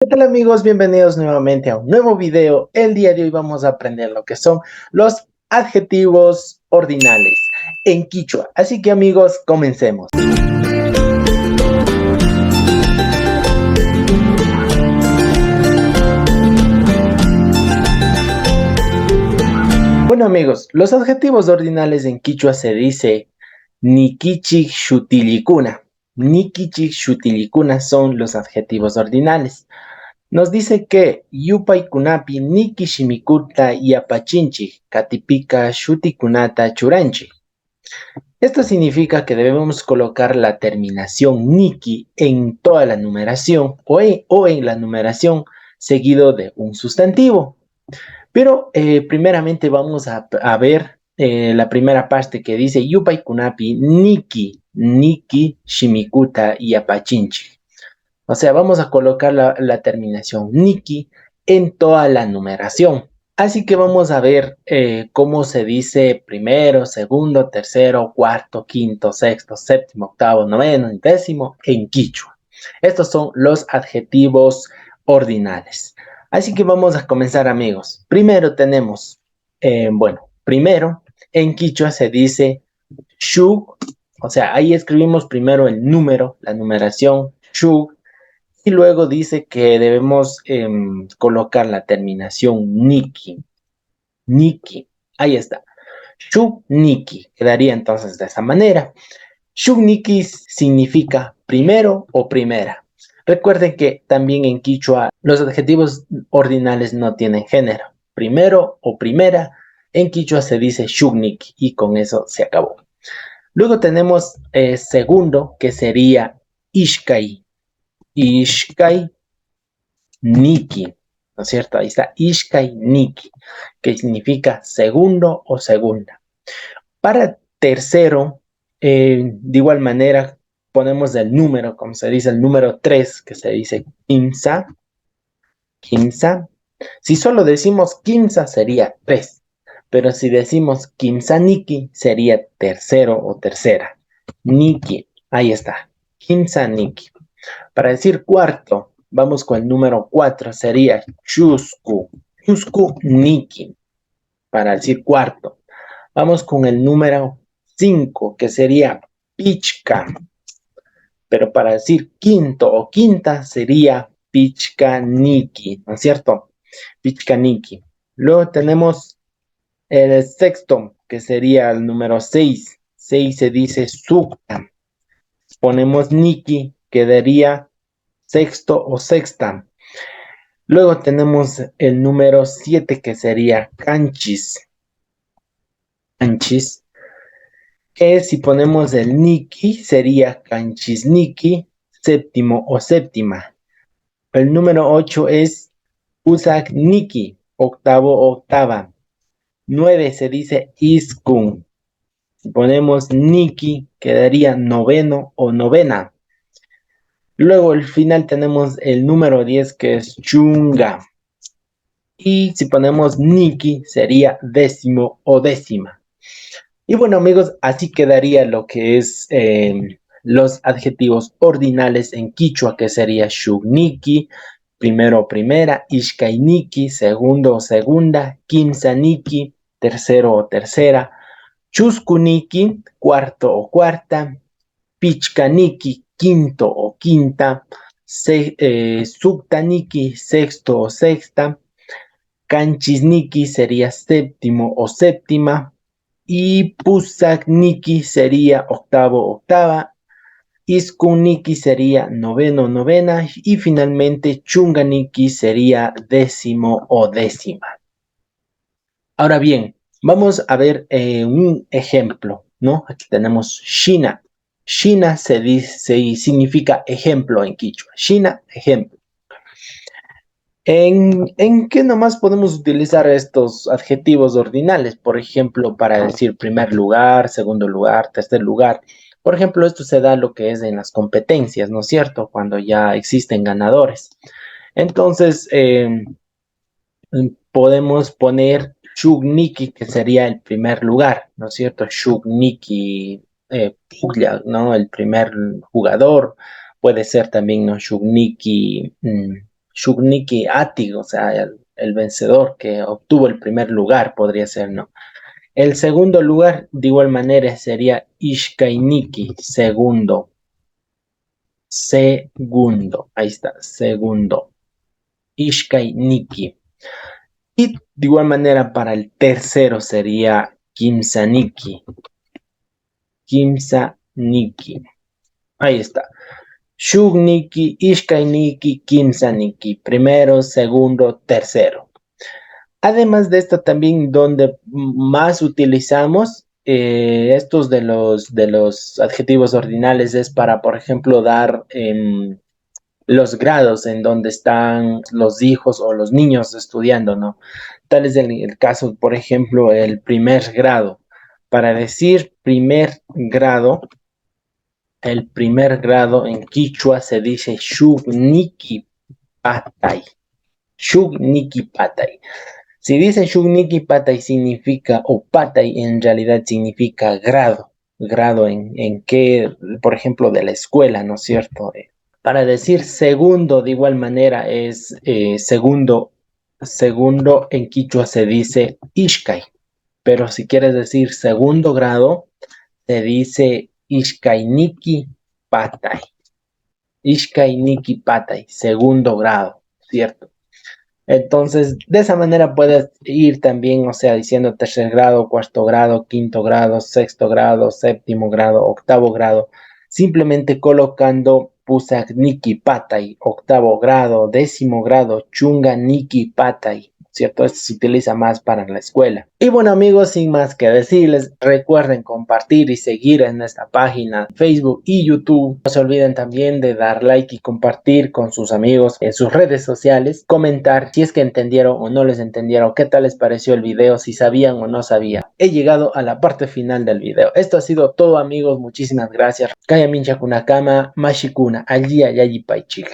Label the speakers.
Speaker 1: ¿Qué tal amigos? Bienvenidos nuevamente a un nuevo video. El día de hoy vamos a aprender lo que son los adjetivos ordinales en quichua. Así que amigos, comencemos. Bueno amigos, los adjetivos ordinales en quichua se dice nikichik shutilikuna. Nikichik shutilikuna son los adjetivos ordinales. Nos dice que yupay kunapi niki shimikuta yapachinchi katipika shutikunata churanchi. Esto significa que debemos colocar la terminación niki en toda la numeración o en la numeración seguido de un sustantivo. Pero primeramente vamos a ver la primera parte que dice yupay kunapi niki shimikuta yapachinchi. O sea, vamos a colocar la terminación Niki en toda la numeración. Así que vamos a ver cómo se dice primero, segundo, tercero, cuarto, quinto, sexto, séptimo, octavo, noveno, décimo en quichua. Estos son los adjetivos ordinales. Así que vamos a comenzar, amigos. Primero tenemos, primero en quichua se dice shug, o sea, ahí escribimos primero el número, la numeración shug, y luego dice que debemos colocar la terminación Niki. Niki. Ahí está. Shuk Niki. Quedaría entonces de esa manera. Shuk Niki significa primero o primera. Recuerden que también en Quichua los adjetivos ordinales no tienen género. Primero o primera. En Quichua se dice Shuk Niki y con eso se acabó. Luego tenemos segundo, que sería Ishkai. Ishkai Niki, ¿no es cierto? Ahí está Ishkai Niki, que significa segundo o segunda. Para tercero, de igual manera, ponemos el número, como se dice el número 3, que se dice Kimsa. Kimsa. Si solo decimos Kimsa sería 3, pero si decimos Kimsa Niki sería tercero o tercera. Niki, ahí está. Kimsa Niki. Para decir cuarto, vamos con el número 4, sería Chusku. Chusku Niki. Para decir cuarto. Vamos con el número 5, que sería Pichka. Pero para decir quinto o quinta sería Pichka Niki, ¿no es cierto? Pichka Niki. Luego tenemos el sexto, que sería el número 6. 6 se dice Sukta. Ponemos Niki, quedaría sexto o sexta. Luego tenemos el número 7 que sería Canchis. Canchis. Que si ponemos el Niki sería Canchis Niki, séptimo o séptima. El número 8 es Usak Niki, octavo o octava. 9 se dice Iskun. Si ponemos Niki quedaría noveno o novena. Luego al final tenemos el número 10 que es Chunga. Y si ponemos Niki sería décimo o décima. Y bueno amigos, así quedaría lo que es los adjetivos ordinales en quichua, que sería Shugniki, primero o primera, Ishkainiki, segundo o segunda, Kimsaniki, tercero o tercera, Chuskuniki, cuarto o cuarta, Pichkaniki, quinto o quinta, Suktaniki, sexto o sexta, Kanchisniki sería séptimo o séptima, y Pusakniki sería octavo o octava, Iskuniki sería noveno o novena, y finalmente Chunganiki sería décimo o décima. Ahora bien, vamos a ver un ejemplo, ¿no? Aquí tenemos Shina. Shina significa ejemplo en quichua. Shina, ejemplo. ¿En qué nomás podemos utilizar estos adjetivos ordinales? Por ejemplo, para decir primer lugar, segundo lugar, tercer lugar. Por ejemplo, esto se da lo que es en las competencias, ¿no es cierto? Cuando ya existen ganadores. Entonces, podemos poner Shugniki, que sería el primer lugar, ¿no es cierto? Shugniki Puglia, ¿no? El primer jugador. Puede ser también, ¿no? Shugniki Shugniki Ati, o sea, el vencedor que obtuvo el primer lugar, podría ser, ¿no? El segundo lugar, de igual manera, sería Ishkainiki, segundo. Segundo, ahí está, segundo. Ishkainiki. Y de igual manera, para el tercero sería Kimsaniki. Kimsaniki. Ahí está. Shugniki, Ishkainiki, Kimsaniki. Primero, segundo, tercero. Además de esto, también donde más utilizamos estos de los adjetivos ordinales es para, por ejemplo, dar los grados en donde están los hijos o los niños estudiando, ¿no? Tal es el caso, por ejemplo, el primer grado. Para decir primer grado, el primer grado en quichua se dice Shugniki Patay. Shugniki Patay. Si dicen Shugniki Patay significa, o Patay en realidad significa grado. Grado en qué, por ejemplo, de la escuela, ¿no es cierto? Para decir segundo, de igual manera, es segundo. Segundo en quichua se dice Ishkai. Pero si quieres decir segundo grado, se dice Ishkainiki Patay. Ishkainiki Patay, segundo grado, ¿cierto? Entonces, de esa manera puedes ir también, o sea, diciendo tercer grado, cuarto grado, quinto grado, sexto grado, séptimo grado, octavo grado, simplemente colocando Pusak Niki Patay, octavo grado, décimo grado, Chunga Niki Patay, ¿cierto? Esto se utiliza más para la escuela. Y bueno, amigos, sin más que decirles, recuerden compartir y seguir en esta página Facebook y YouTube. No se olviden también de dar like y compartir con sus amigos en sus redes sociales, comentar si es que entendieron o no les entendieron, qué tal les pareció el video, si sabían o no sabían. He llegado a la parte final del video. Esto ha sido todo, amigos, muchísimas gracias. Kaya Mincha Kunakama, Mashikuna, Allí Ayayi Paichik.